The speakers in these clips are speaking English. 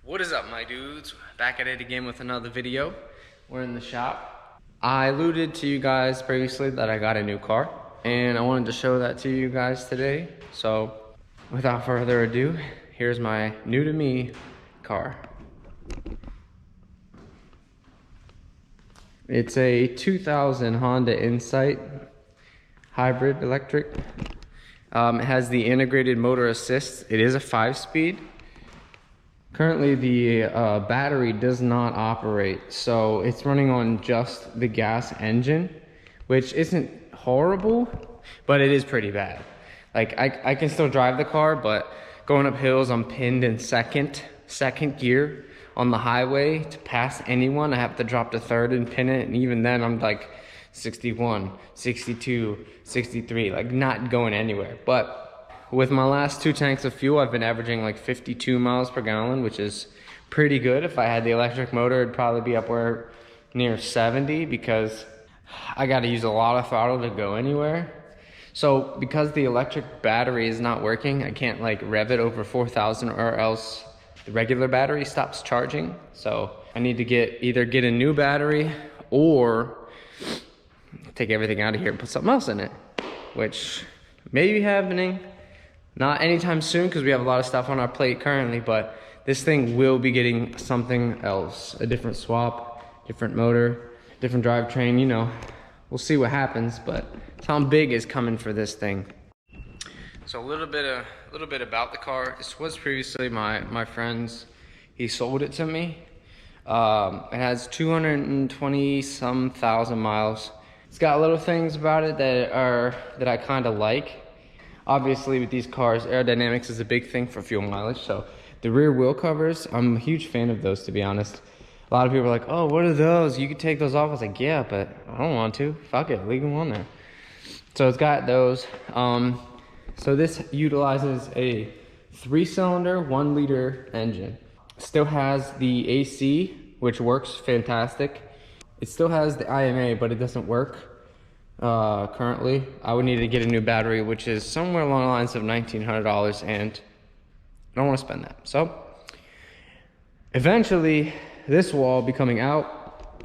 What is up, my dudes? Back at it again with another video. We're in the shop. I alluded to you guys previously that I got a new car, and I wanted to show that to you guys today. So without further ado, here's my new to me car. It's a 2000 Honda Insight hybrid electric. It has the integrated motor assist. It is a 5-speed. Currently, the battery does not operate, so it's running on just the gas engine, which isn't horrible, but it is pretty bad. Like, I can still drive the car, but going up hills, I'm pinned in second gear on the highway. To pass anyone, I have to drop to third and pin it, and even then, I'm like 61, 62, 63, like not going anywhere. But with my last 2 tanks of fuel, I've been averaging like 52 miles per gallon, which is pretty good. If I had the electric motor, it'd probably be upward near 70 because I got to use a lot of throttle to go anywhere. So because the electric battery is not working, I can't like rev it over 4,000 or else the regular battery stops charging. So I need to either get a new battery or take everything out of here and put something else in it, which may be happening. Not anytime soon because we have a lot of stuff on our plate currently, but this thing will be getting something else. A different swap, different motor, different drivetrain, you know. We'll see what happens, but something big is coming for this thing. So a little bit about the car. This was previously my friend's. He sold it to me. It has 220 some thousand miles. It's got little things about it that I kind of like. Obviously, with these cars, aerodynamics is a big thing for fuel mileage. So the rear wheel covers, I'm a huge fan of those, to be honest. A lot of people are like, oh, what are those? You could take those off. I was like, yeah, but I don't want to. Fuck it, leave them on there. So it's got those. So this utilizes a 3-cylinder, 1-liter engine. Still has the AC, which works fantastic. It still has the IMA, but it doesn't work. Currently I would need to get a new battery, which is somewhere along the lines of $1,900, and I don't want to spend that. So eventually this will be coming out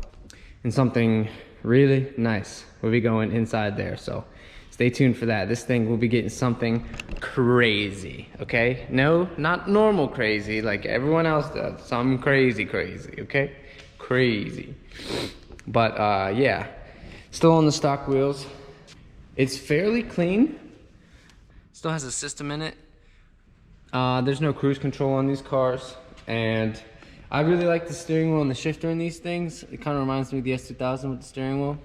and something really nice will be going inside there, so stay tuned for that. This thing will be getting something crazy, okay? No, not normal crazy like everyone else does. Some crazy, okay? Crazy. But yeah, still on the stock wheels. It's fairly clean. Still has a system in it. There's no cruise control on these cars, and I really like the steering wheel and the shifter in these things. It kind of reminds me of the S2000 with the steering wheel.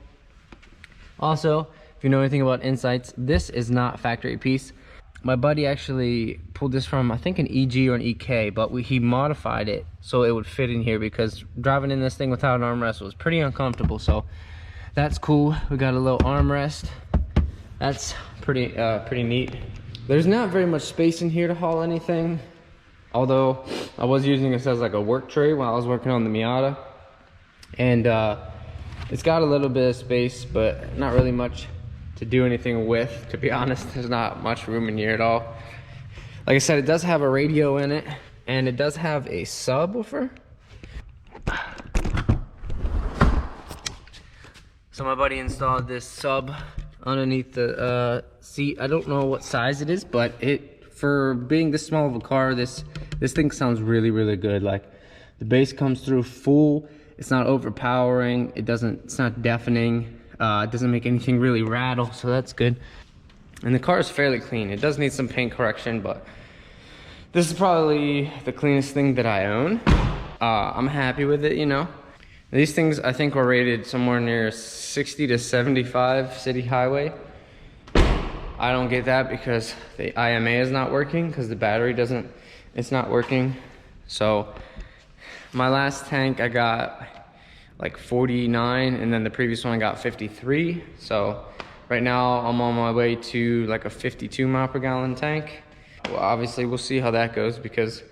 Also, if you know anything about Insights, this is not factory piece. My buddy actually pulled this from, I think, an EG or an EK, but he modified it so it would fit in here because driving in this thing without an armrest was pretty uncomfortable. So that's cool. We got a little armrest. That's pretty neat. There's not very much space in here to haul anything, although I was using this as like a work tray while I was working on the Miata, and it's got a little bit of space, but not really much to do anything with, to be honest. There's not much room in here at all. Like I said, it does have a radio in it, and it does have a subwoofer. So my buddy installed this sub underneath the seat. I don't know what size it is, but for being this small of a car, this thing sounds really good. Like, the bass comes through full. It's not overpowering. It's not deafening. It doesn't make anything really rattle, so that's good. And the car is fairly clean. It does need some paint correction, but this is probably the cleanest thing that I own. I'm happy with it, you know. These things, I think, were rated somewhere near 60 to 75 city highway. I don't get that because the IMA is not working, because the battery it's not working. So my last tank, I got like 49, and then the previous one I got 53. So right now I'm on my way to like a 52 mile per gallon tank. Well, obviously we'll see how that goes, because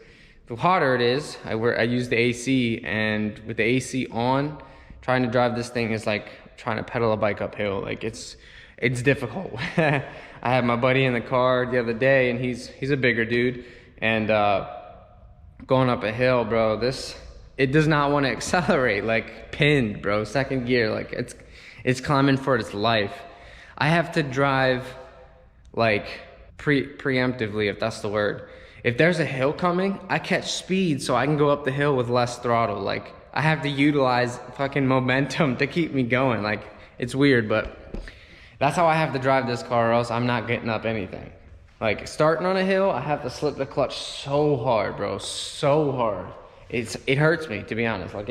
the hotter it is, I use the AC, and with the AC on, trying to drive this thing is like trying to pedal a bike uphill. Like, it's difficult. I had my buddy in the car the other day, and he's a bigger dude, and going up a hill, bro. It does not want to accelerate, like pinned, bro. Second gear, like it's climbing for its life. I have to drive like preemptively, if that's the word. If there's a hill coming, I catch speed so I can go up the hill with less throttle. Like I have to utilize fucking momentum to keep me going. Like it's weird, but that's how I have to drive this car, or else I'm not getting up anything. Like starting on a hill, I have to slip the clutch so hard, bro, so hard. It hurts me, to be honest. Like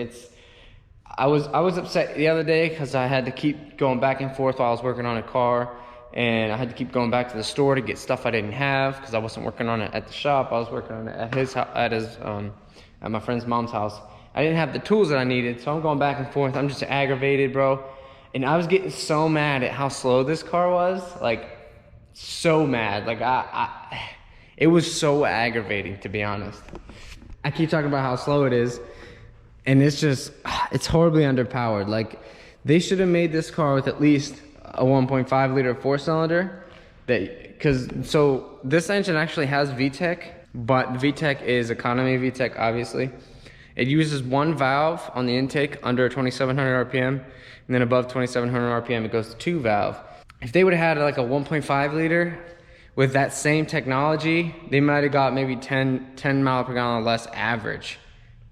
I was upset the other day because I had to keep going back and forth while I was working on a car, and I had to keep going back to the store to get stuff I didn't have because I wasn't working on it at the shop. I was working on it at his at my friend's mom's house. I didn't have the tools that I needed, so I'm going back and forth. I'm just aggravated, bro. And I was getting so mad at how slow this car was, like so mad. Like it was so aggravating, to be honest. I keep talking about how slow it is, and it's horribly underpowered. Like they should have made this car with at least a 1.5 liter 4-cylinder. So this engine actually has VTEC, but VTEC is economy VTEC, obviously. It uses one valve on the intake under 2,700 RPM, and then above 2,700 RPM, it goes to 2 valve. If they would have had like a 1.5 liter with that same technology, they might have got maybe 10 mile per gallon less average,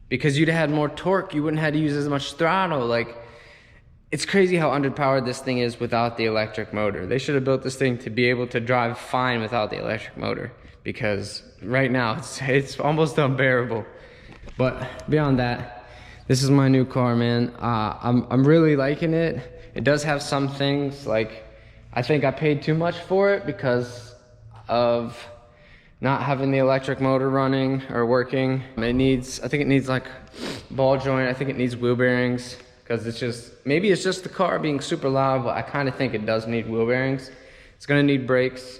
because you'd have had more torque. You wouldn't have had to use as much throttle. Like, it's crazy how underpowered this thing is without the electric motor. They should have built this thing to be able to drive fine without the electric motor, because right now it's almost unbearable. But beyond that, this is my new car, man. I'm really liking it. It does have some things, like I think I paid too much for it because of not having the electric motor running or working. I think it needs like ball joint. I think it needs wheel bearings, because maybe it's just the car being super loud, but I kind of think it does need wheel bearings. It's gonna need brakes.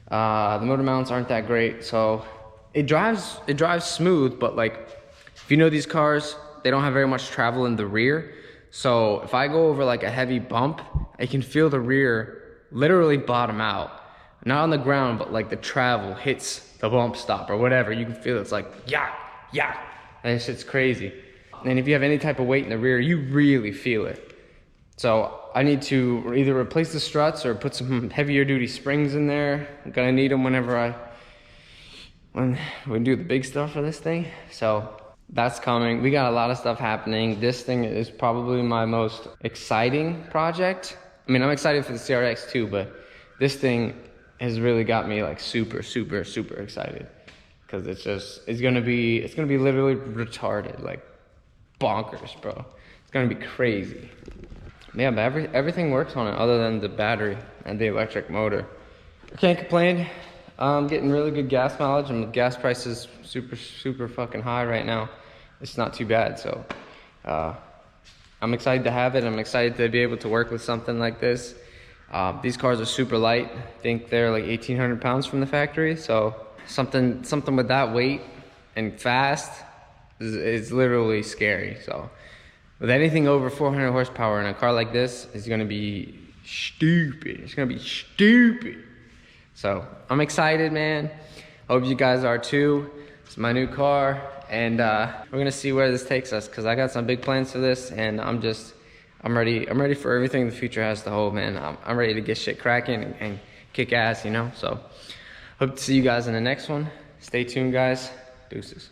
The motor mounts aren't that great, so it drives smooth, but like, if you know these cars, they don't have very much travel in the rear. So if I go over like a heavy bump, I can feel the rear literally bottom out. Not on the ground, but like the travel hits the bump stop or whatever. You can feel it's like, yeah. And that shit's crazy. And if you have any type of weight in the rear, you really feel it. So I need to either replace the struts or put some heavier duty springs in there. I'm gonna need them when we do the big stuff for this thing. So that's coming. We got a lot of stuff happening. This thing is probably my most exciting project. I mean, I'm excited for the CRX too, but this thing has really got me like super excited, because it's gonna be literally retarded, like bonkers, bro. It's gonna be crazy. Yeah, but everything works on it other than the battery and the electric motor. I can't complain. I'm getting really good gas mileage, and the gas price is super fucking high right now. It's not too bad, so I'm excited to have it. I'm excited to be able to work with something like this. These cars are super light. I think they're like 1,800 pounds from the factory, so something with that weight and fast is literally scary. So with anything over 400 horsepower in a car like this, it's gonna be stupid. It's gonna be stupid. So I'm excited, man. Hope you guys are too. It's my new car, and we're gonna see where this takes us, because I got some big plans for this, and I'm ready for everything the future has to hold, man. I'm ready to get shit cracking and kick ass, you know? So hope to see you guys in the next one. Stay tuned, guys. Deuces.